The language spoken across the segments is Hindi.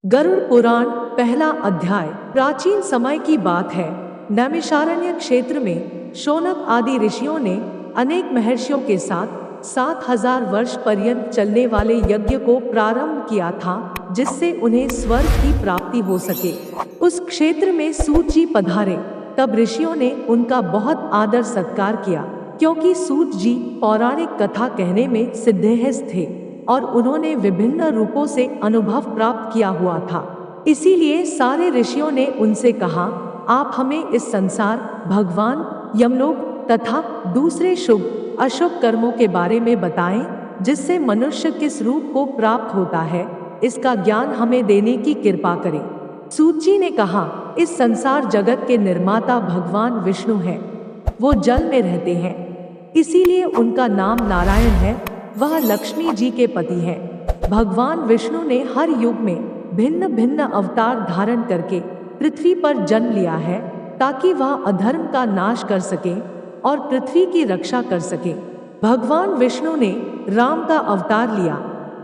गरुड़ पुराण पहला अध्याय। प्राचीन समय की बात है। नैमिषारण्य क्षेत्र में शौनक आदि ऋषियों ने अनेक महर्षियों के साथ 7,000 वर्ष पर्यंत चलने वाले यज्ञ को प्रारंभ किया था, जिससे उन्हें स्वर्ग की प्राप्ति हो सके। उस क्षेत्र में सूत जी पधारे, तब ऋषियों ने उनका बहुत आदर सत्कार किया, क्योंकि सूत जी पौराणिक कथा कहने में सिद्धहस्त थे और उन्होंने विभिन्न रूपों से अनुभव प्राप्त किया हुआ था। इसीलिए सारे ऋषियों ने उनसे कहा, आप हमें इस संसार, भगवान, यमलोक तथा दूसरे शुभ अशुभ कर्मों के बारे में बताएं, जिससे मनुष्य किस रूप को प्राप्त होता है, इसका ज्ञान हमें देने की कृपा करें। सूत जी ने कहा, इस संसार जगत के निर्माता भगवान विष्णु हैं। वो जल में रहते हैं, इसीलिए उनका नाम नारायण है। वह लक्ष्मी जी के पति हैं। भगवान विष्णु ने हर युग में भिन्न भिन्न अवतार धारण करके पृथ्वी पर जन्म लिया है, ताकि वह अधर्म का नाश कर सके और पृथ्वी की रक्षा कर सके। भगवान विष्णु ने राम का अवतार लिया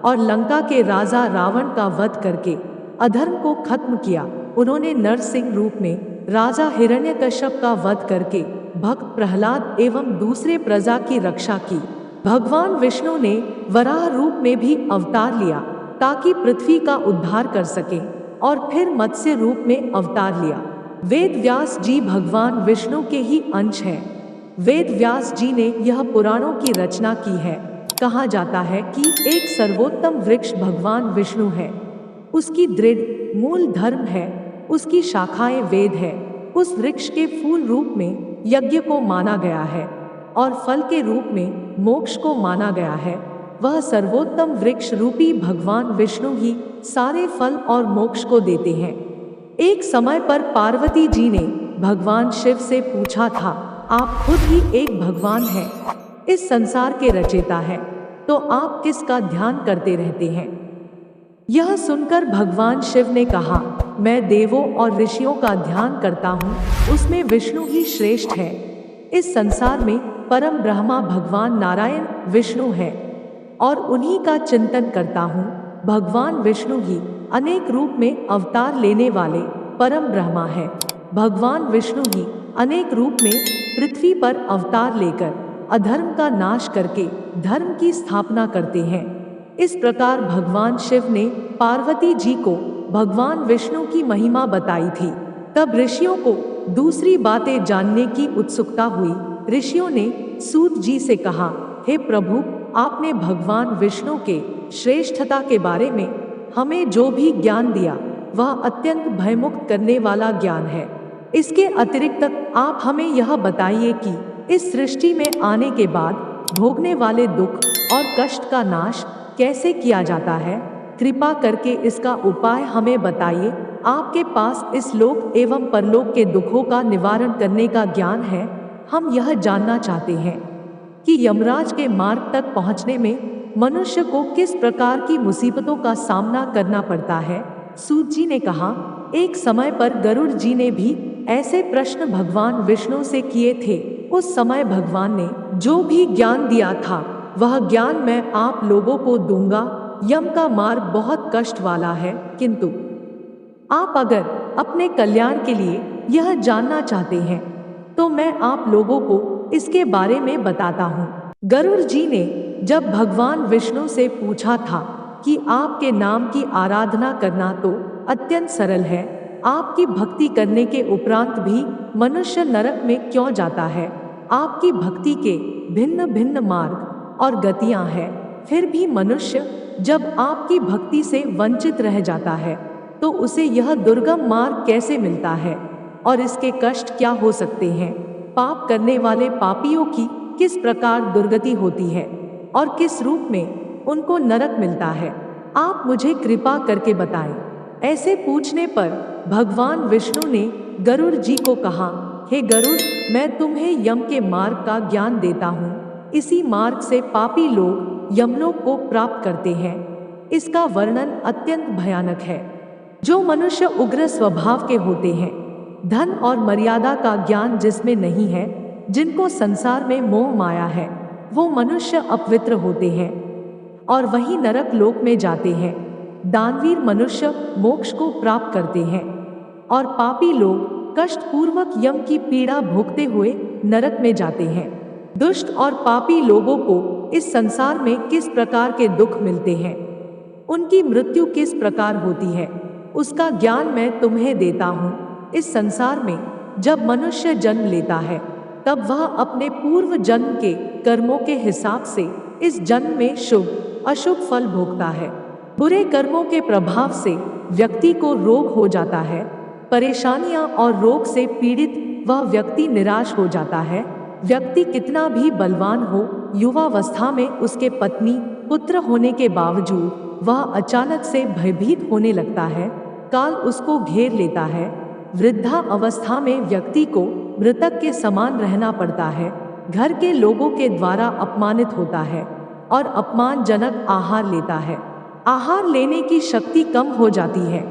और लंका के राजा रावण का वध करके अधर्म को खत्म किया। उन्होंने नरसिंह रूप में राजा हिरण्यकश्यप का वध करके भक्त प्रहलाद एवं दूसरे प्रजा की रक्षा की। भगवान विष्णु ने वराह रूप में भी अवतार लिया, ताकि पृथ्वी का उद्धार कर सके, और फिर मत्स्य रूप में अवतार लिया। वेद व्यास जी भगवान विष्णु के ही अंश हैं। वेद व्यास जी ने यह पुराणों की रचना की है। कहा जाता है कि एक सर्वोत्तम वृक्ष भगवान विष्णु है। उसकी दृढ़ मूल धर्म है, उसकी शाखाएं वेद है। उस वृक्ष के फूल रूप में यज्ञ को माना गया है और फल के रूप में मोक्ष को माना गया है। वह सर्वोत्तम वृक्ष रूपी भगवान विष्णु ही सारे फल और मोक्ष को देते हैं। एक समय पर पार्वती जी ने भगवान शिव से पूछा था, आप खुद ही एक भगवान हैं, इस संसार के रचयिता हैं, तो आप किसका ध्यान करते रहते हैं? यह सुनकर भगवान शिव ने कहा, मैं देवों और ऋषियों का ध्यान करता हूँ, उसमें विष्णु ही श्रेष्ठ है। इस संसार में परम ब्रह्मा भगवान नारायण विष्णु है और उन्हीं का चिंतन करता हूँ। भगवान विष्णु ही अनेक रूप में अवतार लेने वाले परम ब्रह्मा है। भगवान विष्णु ही अनेक रूप में पृथ्वी पर अवतार लेकर अधर्म का नाश करके धर्म की स्थापना करते हैं। इस प्रकार भगवान शिव ने पार्वती जी को भगवान विष्णु की महिमा बताई थी। तब ऋषियों को दूसरी बातें जानने की उत्सुकता हुई। ऋषियों ने सूत जी से कहा, हे प्रभु, आपने भगवान विष्णु के श्रेष्ठता के बारे में हमें जो भी ज्ञान दिया, वह अत्यंत भयमुक्त करने वाला ज्ञान है। इसके अतिरिक्त आप हमें यह बताइए कि इस सृष्टि में आने के बाद भोगने वाले दुख और कष्ट का नाश कैसे किया जाता है। कृपा करके इसका उपाय हमें बताइए। आपके पास इस लोक एवं परलोक के दुखों का निवारण करने का ज्ञान है। हम यह जानना चाहते हैं कि यमराज के मार्ग तक पहुंचने में मनुष्य को किस प्रकार की मुसीबतों का सामना करना पड़ता है। सूत जी ने कहा, एक समय पर गरुड़ जी ने भी ऐसे प्रश्न भगवान विष्णु से किए थे। उस समय भगवान ने जो भी ज्ञान दिया था, वह ज्ञान मैं आप लोगों को दूंगा। यम का मार्ग बहुत कष्ट वाला है, किंतु आप अगर अपने कल्याण के लिए यह जानना चाहते हैं, तो मैं आप लोगों को इसके बारे में बताता हूँ। गरुड़ जी ने जब भगवान विष्णु से पूछा था कि आपके नाम की आराधना करना तो अत्यंत सरल है, आपकी भक्ति करने के उपरांत भी मनुष्य नरक में क्यों जाता है। आपकी भक्ति के भिन्न भिन्न मार्ग और गतियां हैं, फिर भी मनुष्य जब आपकी भक्ति से वंचित रह जाता है, तो उसे यह दुर्गम मार्ग कैसे मिलता है और इसके कष्ट क्या हो सकते हैं। पाप करने वाले पापियों की किस प्रकार दुर्गति होती है और किस रूप में उनको नरक मिलता है, आप मुझे कृपा करके बताएं। ऐसे पूछने पर भगवान विष्णु ने गरुड़ जी को कहा, हे गरुड़, मैं तुम्हें यम के मार्ग का ज्ञान देता हूँ। इसी मार्ग से पापी लोग यमलोक को प्राप्त करते हैं। इसका वर्णन अत्यंत भयानक है। जो मनुष्य उग्र स्वभाव के होते हैं, धन और मर्यादा का ज्ञान जिसमें नहीं है, जिनको संसार में मोह माया है, वो मनुष्य अपवित्र होते हैं और वही नरक लोक में जाते हैं। दानवीर मनुष्य मोक्ष को प्राप्त करते हैं और पापी लोग कष्टपूर्वक यम की पीड़ा भोगते हुए नरक में जाते हैं। दुष्ट और पापी लोगों को इस संसार में किस प्रकार के दुख मिलते हैं, उनकी मृत्यु किस प्रकार होती है, उसका ज्ञान मैं तुम्हें देता हूँ। इस संसार में जब मनुष्य जन्म लेता है तब वह अपने पूर्व जन्म के कर्मों के हिसाब से इस जन्म में शुभ अशुभ फल भोगता है। बुरे कर्मों के प्रभाव से व्यक्ति को रोग हो जाता है, परेशानियां और रोग से पीड़ित वह व्यक्ति निराश हो जाता है। व्यक्ति कितना भी बलवान हो, युवावस्था में उसके पत्नी पुत्र होने के बावजूद वह अचानक से भयभीत होने लगता है, काल उसको घेर लेता है। वृद्धा अवस्था में व्यक्ति को मृतक के समान रहना पड़ता है, घर के लोगों के द्वारा अपमानित होता है और अपमानजनक आहार लेता है। आहार लेने की शक्ति कम हो जाती है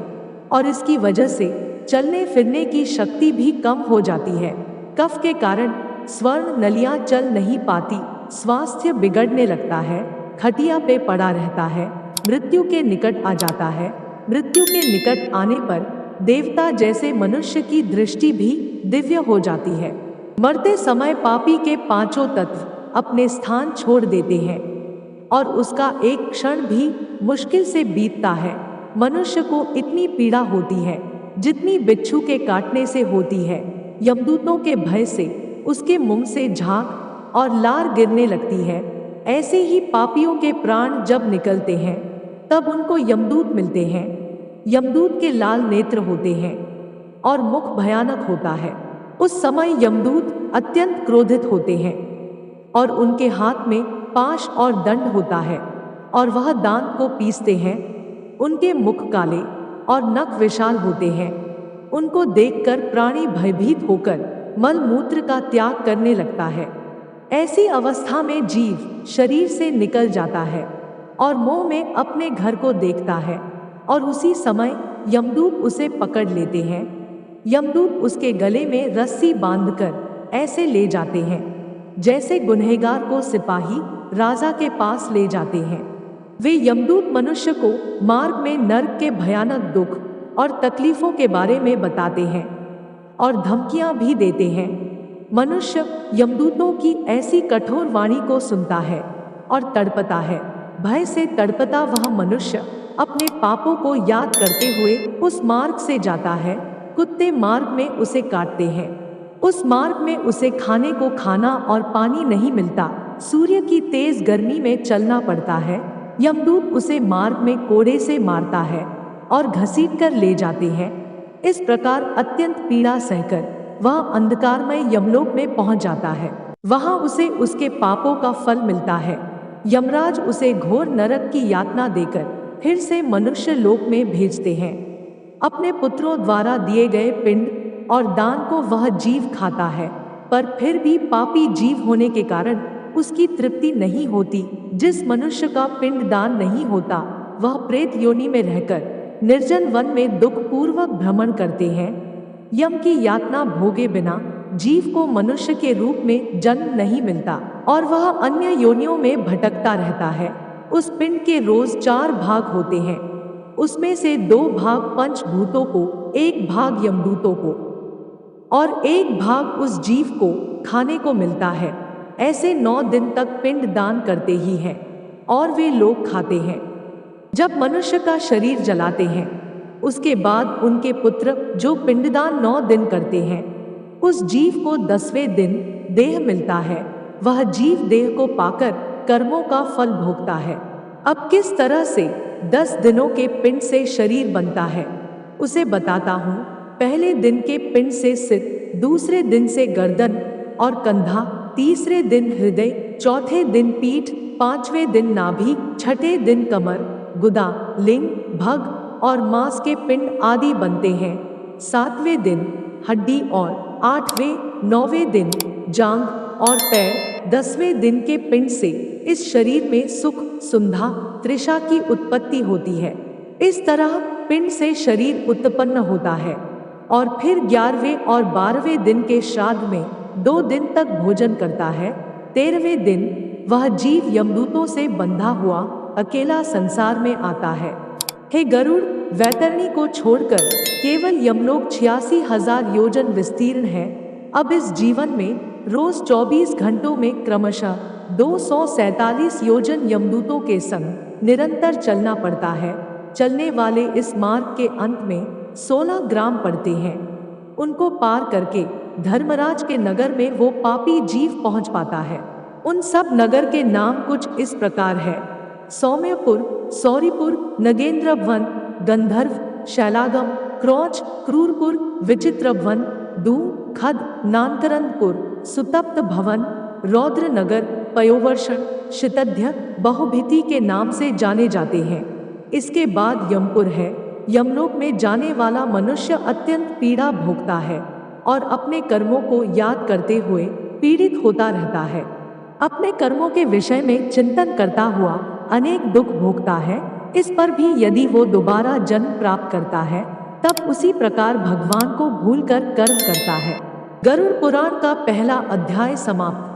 और इसकी वजह से चलने फिरने की शक्ति भी कम हो जाती है। कफ के कारण स्वर्ण नलियां चल नहीं पाती, स्वास्थ्य बिगड़ने लगता है, खटिया पे पड़ा रहता है, मृत्यु के निकट आ जाता है। मृत्यु के निकट आने पर देवता जैसे मनुष्य की दृष्टि भी दिव्य हो जाती है। मरते समय पापी के पांचों तत्व अपने स्थान छोड़ देते हैं और उसका एक क्षण भी मुश्किल से बीतता है। मनुष्य को इतनी पीड़ा होती है जितनी बिच्छू के काटने से होती है। यमदूतों के भय से उसके मुंह से झाग और लार गिरने लगती है। ऐसे ही पापियों के प्राण जब निकलते हैं तब उनको यमदूत मिलते हैं। यमदूत के लाल नेत्र होते हैं और मुख भयानक होता है। उस समय यमदूत अत्यंत क्रोधित होते हैं और उनके हाथ में पाश और दंड होता है और वह दांत को पीसते हैं। उनके मुख काले और नख विशाल होते हैं। उनको देखकर प्राणी भयभीत होकर मल मूत्र का त्याग करने लगता है। ऐसी अवस्था में जीव शरीर से निकल जाता है और मोह में अपने घर को देखता है और उसी समय यमदूत उसे पकड़ लेते हैं। यमदूत उसके गले में रस्सी बांधकर ऐसे ले जाते हैं जैसे गुनहगार को सिपाही राजा के पास ले जाते हैं। वे यमदूत मनुष्य को मार्ग में नर्क के भयानक दुख और तकलीफों के बारे में बताते हैं और धमकियां भी देते हैं। मनुष्य यमदूतों की ऐसी कठोर वाणी को सुनता है और तड़पता है। भय से तड़पता वह मनुष्य अपने पापों को याद करते हुए उस मार्ग से जाता है। कुत्ते मार्ग में उसे काटते हैं। उस मार्ग में उसे खाने को खाना और पानी नहीं मिलता। सूर्य की तेज गर्मी में चलना पड़ता है। यमदूत उसे मार्ग में कोड़े से मारता है और घसीट कर ले जाते हैं। इस प्रकार अत्यंत पीड़ा सहकर वह अंधकारमय यमलोक में पहुंच जाता है। वहां उसे उसके पापों का फल मिलता है। यमराज उसे घोर नरक की यातना देकर फिर से मनुष्य लोक में भेजते हैं। अपने पुत्रों द्वारा दिए गए पिंड और दान को वह जीव खाता है, पर फिर भी पापी जीव होने के कारण उसकी तृप्ति नहीं होती। जिस मनुष्य का पिंड दान नहीं होता वह प्रेत योनि में रहकर निर्जन वन में दुख पूर्वक भ्रमण करते हैं। यम की यातना भोगे बिना जीव को मनुष्य के रूप में जन्म नहीं मिलता और वह अन्य योनियों में भटकता रहता है। उस पिंड के रोज 4 भाग होते हैं। उसमें से 2 भाग पंचभूतों को, 1 भाग यमदूतों को और 1 भाग उस जीव को खाने को मिलता है। ऐसे 9 दिन तक पिंड दान करते ही हैं और वे लोग खाते हैं। जब मनुष्य का शरीर जलाते हैं उसके बाद उनके पुत्र जो पिंडदान 9 दिन करते हैं, उस जीव को 10वें दिन देह मिलता है। वह जीव देह को पाकर कर्मों का फल भोगता है। अब किस तरह से 10 दिनों के पिंड से शरीर बनता है उसे बताता हूँ। पहले दिन के पिंड से सिर, दूसरे दिन से गर्दन और कंधा, तीसरे दिन हृदय, चौथे दिन पीठ, 5वें दिन नाभि, छठे दिन कमर, गुदा, लिंग, भग और मांस के पिंड आदि बनते हैं। 7वें दिन हड्डी और 8वें 9वें दिन जांघ और पैर, 10वें दिन के पिंड से इस शरीर में सुख, सुंधा, तृषा की उत्पत्ति होती है। इस तरह पिंड से शरीर उत्पन्न होता है और फिर 11वें और 12वें दिन के श्राद्ध में 2 दिन तक भोजन करता है। 13वें दिन वह जीव यमदूतों से बंधा हुआ अकेला संसार में आता है। हे गरुड़, वैतरणी को छोड़कर केवल यमलोक 86,000 योजन विस्तीर्ण है। अब इस जीवन में रोज 24 घंटों में क्रमशः 247 योजन यमदूतों के संग निरंतर चलना पड़ता है। चलने वाले इस मार्ग के अंत में 16 ग्राम पड़ते हैं। उनको पार करके धर्मराज के नगर में वो पापी जीव पहुंच पाता है। उन सब नगर के नाम कुछ इस प्रकार है: सौम्यपुर, सौरीपुर, नगेंद्रवन, गंधर्व, शैलागम, क्रौच, क्रूरपुर, विचित्रवन, दूम, खद, नानकरंदपुर, सुतप्त भवन, रौद्रनगर, पयोवर्षण, शितध्य, बहुभिति के नाम से जाने जाते हैं। इसके बाद यमपुर है। यमलोक में जाने वाला मनुष्य अत्यंत पीड़ा भोगता है और अपने कर्मों को याद करते हुए पीड़ित होता रहता है। अपने कर्मों के विषय में चिंतन करता हुआ अनेक दुख भोगता है। इस पर भी यदि वो दोबारा जन्म प्राप्त करता है तब उसी प्रकार भगवान को भूलकर कर्म करता है। गरुड़ पुराण का पहला अध्याय समाप्त।